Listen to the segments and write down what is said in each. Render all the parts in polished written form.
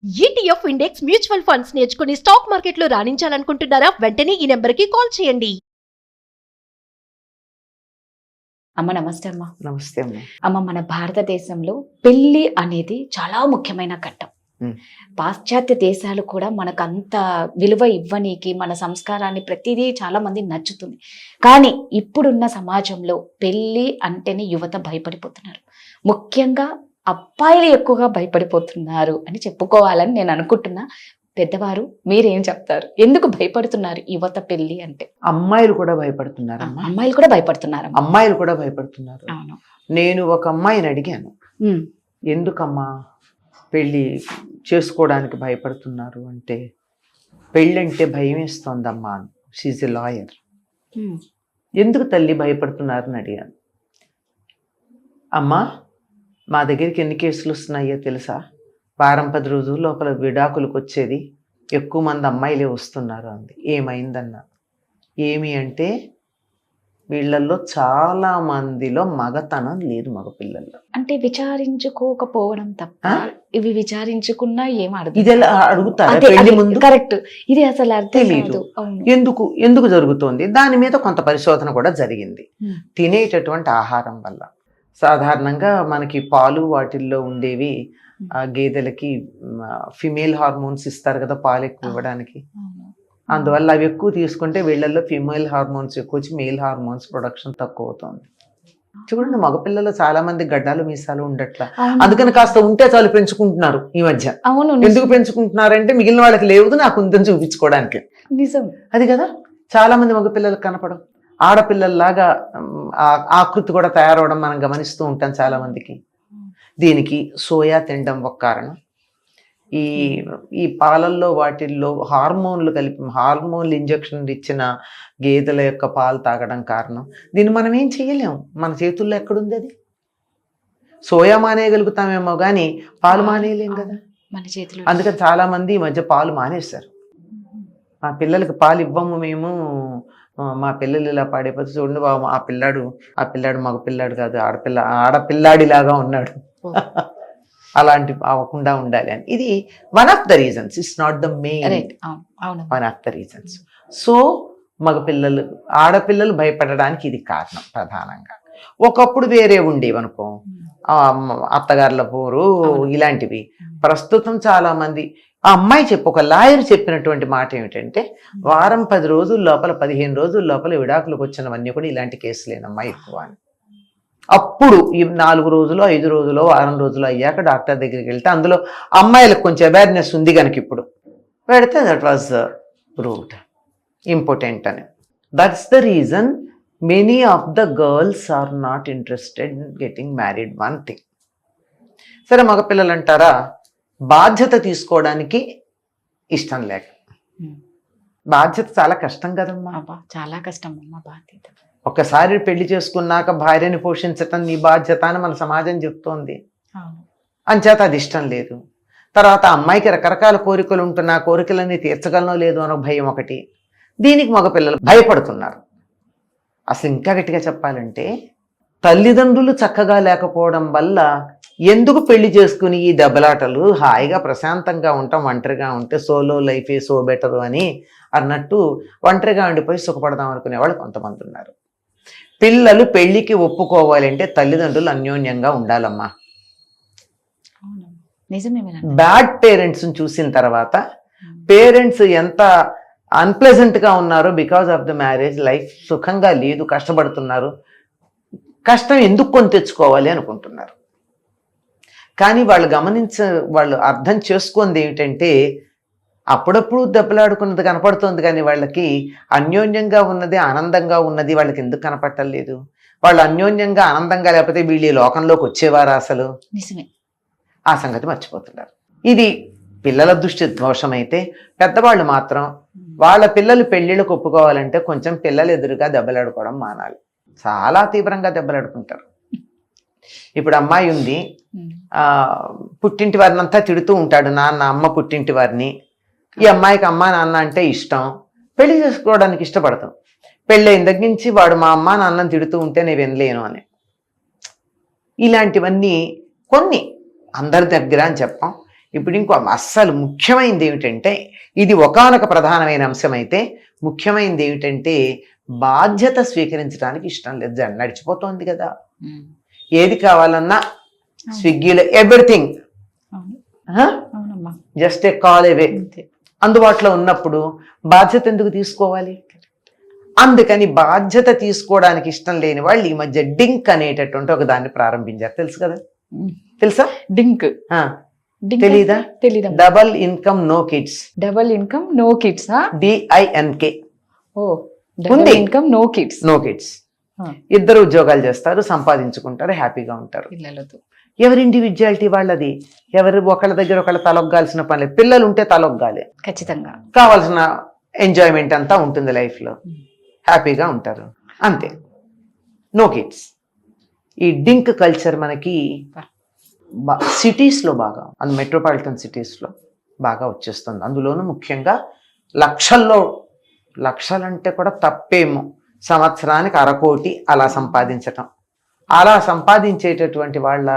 ETF index mutual funds నేర్చుకుని stock మార్కెట్లో రాణించాలనుకుంటున్నారా? వెంటనే ఈ నెంబర్కి కాల్ చేయండి. అమ్మ నమస్తే అమ్మ. నమస్తే అమ్మ. అమ్మ, మన భారతదేశంలో పెళ్లి అనేది చాలా ముఖ్యమైన ఘట్టం. పాశ్చాత్య దేశాలు కూడా మనకు అంత విలువ ఇవ్వనీకి మన సంస్కారాన్ని ప్రతిదీ చాలా మంది నచ్చుతుంది. కానీ ఇప్పుడున్న సమాజంలో పెళ్లి అంటేనే యువత భయపడిపోతున్నారు. ముఖ్యంగా అబ్బాయిలు ఎక్కువగా భయపడిపోతున్నారు అని చెప్పుకోవాలని నేను అనుకుంటున్నా. పెద్దవారు మీరేం చెప్తారు? ఎందుకు భయపడుతున్నారు యువత పెళ్లి అంటే? అమ్మాయిలు కూడా భయపడుతున్నారు. అమ్మాయిలు కూడా భయపడుతున్నారు. అమ్మాయిలు కూడా భయపడుతున్నారు. అవును. నేను ఒక అమ్మాయిని అడిగాను, ఎందుకమ్మా పెళ్ళి చేసుకోవడానికి భయపడుతున్నారు అంటే, పెళ్ళంటే భయం వేస్తోందమ్మా. She's a lawyer. ఎందుకు తల్లి భయపడుతున్నారని అడిగాను. అమ్మా, మా దగ్గరికి ఎన్ని కేసులు వస్తున్నాయో తెలుసా? వారం 10 రోజుల లోపల విడాకులకు వచ్చేది ఎక్కువ మంది అమ్మాయిలే వస్తున్నారు అంది. ఏమైందన్నా? ఏమి అంటే, వీళ్ళల్లో చాలా మందిలో మగతనం లేదు మగపిల్లల్లో. అంటే విచారించుకోకపోవడం తప్ప ఇవి విచారించుకున్నా ఏం అర్థం? ఇది ఎలా అడుగుతారా పెళ్లి ముందు? కరెక్ట్. ఇది అసలు అర్థం తెలీదు. ఎందుకు జరుగుతోంది? దాని మీద కొంత పరిశోధన కూడా జరిగింది. తినేటటువంటి ఆహారం వల్ల. సాధారణంగా మనకి పాలు వాటిల్లో ఉండేవి గేదెలకి ఫిమేల్ హార్మోన్స్ ఇస్తారు కదా పాలు ఎక్కువ ఇవ్వడానికి. అందువల్ల అవి ఎక్కువ తీసుకుంటే వీళ్ళల్లో ఫిమేల్ హార్మోన్స్ ఎక్కువ వచ్చి మేల్ హార్మోన్స్ ప్రొడక్షన్ తక్కువ అవుతుంది. చూడండి, మగపిల్లలు చాలా మంది గడ్డాలు మీసాలు ఉండట్లా. అందుకని కాస్త ఉంటే చాలు పెంచుకుంటున్నారు ఈ మధ్య. ఎందుకు పెంచుకుంటున్నారంటే, మిగిలిన వాళ్ళకి లేదు, నాకు ఉందని చూపించుకోవడానికి. నిజం అది కదా. చాలా మంది మగపిల్లలకు కనపడం, ఆడపిల్లల్లాగా ఆకృతి కూడా తయారవడం మనం గమనిస్తూ ఉంటాం చాలా మందికి. దీనికి సోయా తినడం ఒక కారణం. ఈ పాలల్లో వాటిల్లో హార్మోన్లు కలిపి హార్మోన్లు ఇంజక్షన్లు ఇచ్చిన గేదెల యొక్క పాలు తాగడం కారణం. దీన్ని మనం ఏం చేయలేము, మన చేతుల్లో ఎక్కడుంది అది? సోయా మానేయగలుగుతామేమో కానీ పాలు మానేయలేం కదా మన చేతిలో. అందుకని చాలా మంది ఈ మధ్య పాలు మానేశారు. మా పిల్లలకి పాలు ఇవ్వము మేము, మా పిల్లలు ఇలా పాడైపోతే చూడండి బాబు, ఆ పిల్లాడు మగ పిల్లాడు కాదు, ఆడపిల్లాడిలాగా ఉన్నాడు. అలాంటి అవ్వకుండా ఉండాలి అని. ఇది one of the reasons, it's not the main, one of the reasons. So ఆడపిల్లలు భయపడడానికి ఇది కారణం ప్రధానంగా. ఒకప్పుడు వేరే ఉండేవి అనుకో, అత్తగారుల పోరు ఇలాంటివి. ప్రస్తుతం చాలా మంది ఆ అమ్మాయి ఒక లాయర్ చెప్పినటువంటి మాట ఏమిటంటే, వారం 10 రోజుల లోపల 15 రోజుల లోపల విడాకులకు వచ్చినవన్నీ కూడా ఇలాంటి కేసులేనమ్మా ఎక్కువ అని. అప్పుడు ఈ 4 రోజులు 5 రోజులు వారం రోజులు అయ్యాక డాక్టర్ దగ్గరికి వెళ్తే, అందులో అమ్మాయిలకు కొంచెం అవేర్నెస్ ఉంది కనుక ఇప్పుడు పెడితే దట్ వాజ్ ప్రూవ్డ్ ఇంపార్టెంట్ అని. That's the reason many of the girls are not interested in getting married. One thing. సరే, మగపిల్లలు అంటారా, బాధ్యత తీసుకోవడానికి ఇష్టం లేక. బాధ్యత చాలా కష్టం కదమ్మా. చాలా కష్టం అమ్మా బాధ్యత. ఒక్కసారి పెళ్లి చేసుకున్నాక భార్యని పోషించటం నీ బాధ్యత అని మన సమాజం చెప్తోంది. అంచేత అది ఇష్టం లేదు. తర్వాత అమ్మాయికి రకరకాల కోరికలు ఉంటున్నా కోరికలన్నీ తీర్చగలనో లేదు అనో భయం ఒకటి. దీనికి మగపిల్లలు భయపడుతున్నారు. అసలు ఇంకా గట్టిగా చెప్పాలంటే, తల్లిదండ్రులు చక్కగా లేకపోవడం వల్ల ఎందుకు పెళ్లి చేసుకుని ఈ దెబ్బలాటలు, హాయిగా ప్రశాంతంగా ఉంటాం, ఒంటరిగా ఉంటే సోలో లైఫే సో బెటరు అని అన్నట్టు ఒంటరిగా ఉండిపోయి సుఖపడదాం అనుకునే వాళ్ళు కొంతమంది ఉన్నారు. పిల్లలు పెళ్లికి ఒప్పుకోవాలంటే తల్లిదండ్రులు అన్యోన్యంగా ఉండాలమ్మా. బ్యాడ్ పేరెంట్స్ని చూసిన తర్వాత పేరెంట్స్ ఎంత అన్ప్లెజెంట్గా ఉన్నారో, because of the marriage life సుఖంగా లేదు, కష్టపడుతున్నారు, కష్టం ఎందుకు కొని తెచ్చుకోవాలి అనుకుంటున్నారు. కానీ వాళ్ళు అర్థం చేసుకుంది ఏమిటంటే, అప్పుడప్పుడు దెబ్బలాడుకున్నది కనపడుతుంది కానీ వాళ్ళకి అన్యోన్యంగా ఉన్నది, ఆనందంగా ఉన్నది వాళ్ళకి ఎందుకు కనపడలేదు? వాళ్ళు అన్యోన్యంగా ఆనందంగా లేకపోతే వీళ్ళు ఈ లోకంలోకి వచ్చేవారు అసలు? నిజమే. ఆ సంగతి మర్చిపోతున్నారు. ఇది పిల్లల దృష్టి దోషమైతే, పెద్దవాళ్ళు మాత్రం వాళ్ళ పిల్లలు పెళ్లిళ్ళకు ఒప్పుకోవాలంటే కొంచెం పిల్లలు ఎదురుగా దెబ్బలాడుకోవడం మానాలి. చాలా తీవ్రంగా దెబ్బలాడుకుంటారు. ఇప్పుడు అమ్మాయి ఉంది, పుట్టింటి వారిని అంతా తిడుతూ ఉంటాడు నాన్న, అమ్మ పుట్టింటి వారిని. ఈ అమ్మాయికి అమ్మ నాన్న అంటే ఇష్టం, పెళ్లి చేసుకోవడానికి ఇష్టపడతాం. పెళ్ళైన దగ్గర నుంచి వాడు మా అమ్మ నాన్నని తిడుతూ ఉంటే నేను వినలేను అని. ఇలాంటివన్నీ కొన్ని అందరి దగ్గర అని చెప్పాం. ఇప్పుడు ఇంకో అస్సలు ముఖ్యమైనది ఏమిటంటే, ఇది ఒకానొక ప్రధానమైన అంశం అయితే, ముఖ్యమైనది ఏమిటంటే బాధ్యత స్వీకరించడానికి ఇష్టం లేదు. జన నడిచిపోతోంది కదా, ఏది కావాలన్నా స్విగ్గీలో ఎవ్రీథింగ్ అవునమ్మా. జస్ట్ ఏ కాల్ అవే అందుబాటులో ఉన్నప్పుడు బాధ్యత ఎందుకు తీసుకోవాలి? అందుకని బాధ్యత తీసుకోవడానికి ఇష్టం లేని వాళ్ళు ఈ మధ్య డింక్ అనేటటువంటి ఒక దాన్ని ప్రారంభించారు. తెలుసు కదా? తెలుసా? డింక్ తెలీదా? తెలీదా? Double income no kids. Double income no kids. DINK. ఓ, double income no kids. No kids. ఇద్దరు ఉద్యోగాలు చేస్తారు, సంపాదించుకుంటారు, హ్యాపీగా ఉంటారు. పిల్లలతో ఎవరి ఇండివిజువాలిటీ వాళ్ళది. ఎవరు ఒకళ్ళ దగ్గర ఒకళ్ళ తలొగ్గాల్సిన పని లేదు. పిల్లలు ఉంటే తలొగ్గాలి, ఖచ్చితంగా కావాల్సిన ఎంజాయ్మెంట్ అంతా ఉంటుంది లైఫ్ లో, హ్యాపీగా ఉంటారు, అంతే. No kids. ఈ డింక్ కల్చర్ మనకి సిటీస్లో బాగా, మెట్రోపాలిటన్ సిటీస్లో బాగా వచ్చేస్తుంది. అందులోనూ ముఖ్యంగా లక్షలంటే కూడా తప్పేమో, సంవత్సరానికి 1/2 కోటి అలా సంపాదించటం. అలా సంపాదించేటటువంటి వాళ్ళ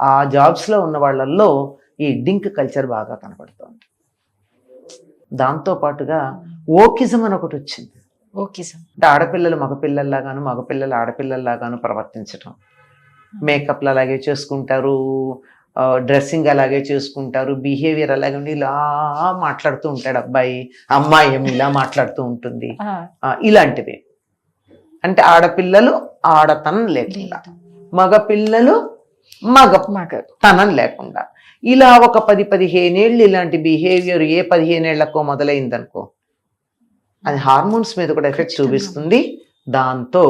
ఆ జాబ్స్లో ఉన్న వాళ్ళల్లో ఈ డింక్ కల్చర్ బాగా కనపడుతుంది. దాంతోపాటుగా ఓకిజం అని ఒకటి వచ్చింది. ఓకిజం అంటే ఆడపిల్లలు మగపిల్లల్లాగాను, మగపిల్లలు ఆడపిల్లల్లాగాను ప్రవర్తించటం. మేకప్లు అలాగే చేసుకుంటారు, డ్రెస్సింగ్ అలాగే చేసుకుంటారు, బిహేవియర్ అలాగే ఉండి ఇలా మాట్లాడుతూ ఉంటాడు అబ్బాయి, అమ్మాయి ఏమి ఇలా మాట్లాడుతూ ఉంటుంది. ఇలాంటివి అంటే ఆడపిల్లలు ఆడతనం లేకుండా, మగపిల్లలు మగతనం లేకుండా, ఇలా ఒక 10-15 ఏళ్ళు ఇలాంటి బిహేవియర్ ఏ 15 ఏళ్లకో మొదలైందనుకో, అది హార్మోన్స్ మీద కూడా ఎఫెక్ట్ చూపిస్తుంది. దాంతో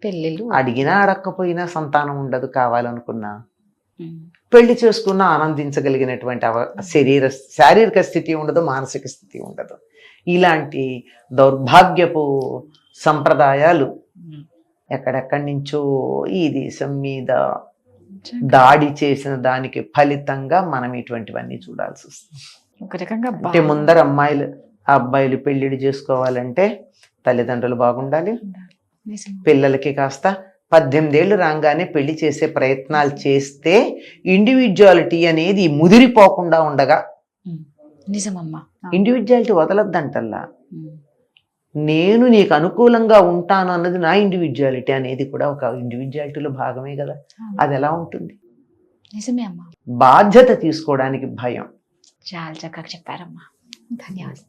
పెళ్ళిళ్ళు అడిగినా అడగకపోయినా సంతానం ఉండదు, కావాలనుకున్నా. పెళ్లి చేసుకున్నా ఆనందించగలిగినటువంటి శారీరక స్థితి ఉండదు, మానసిక స్థితి ఉండదు. ఇలాంటి దౌర్భాగ్యపు సంప్రదాయాలు ఎక్కడెక్కడి నుంచో ఈ దేశం మీద దాడి చేసిన దానికి ఫలితంగా మనం ఇటువంటివన్నీ చూడాల్సి వస్తుంది. ఒక రకంగా అంటే ముందర అబ్బాయిలు పెళ్లిళ్ళు చేసుకోవాలంటే తల్లిదండ్రులు బాగుండాలి, పిల్లలకి కాస్త 18 ఏళ్ళు రాగానే పెళ్లి చేసే ప్రయత్నాలు చేస్తే ఇండివిజువాలిటీ అనేది ముదిరిపోకుండా ఉండగా, నిజమమ్మా, ఇండివిజువాలిటీ వదలద్దంటల్లా, నేను నీకు అనుకూలంగా ఉంటాను అన్నది నా ఇండివిజువాలిటీ అనేది కూడా ఒక ఇండివిజువాలిటీలో భాగమే కదా. అది ఎలా ఉంటుంది? నిజమే అమ్మా. బాధ్యత తీసుకోవడానికి భయం. చాలా చక్కగా చెప్పారమ్మా, ధన్యవాదాలు.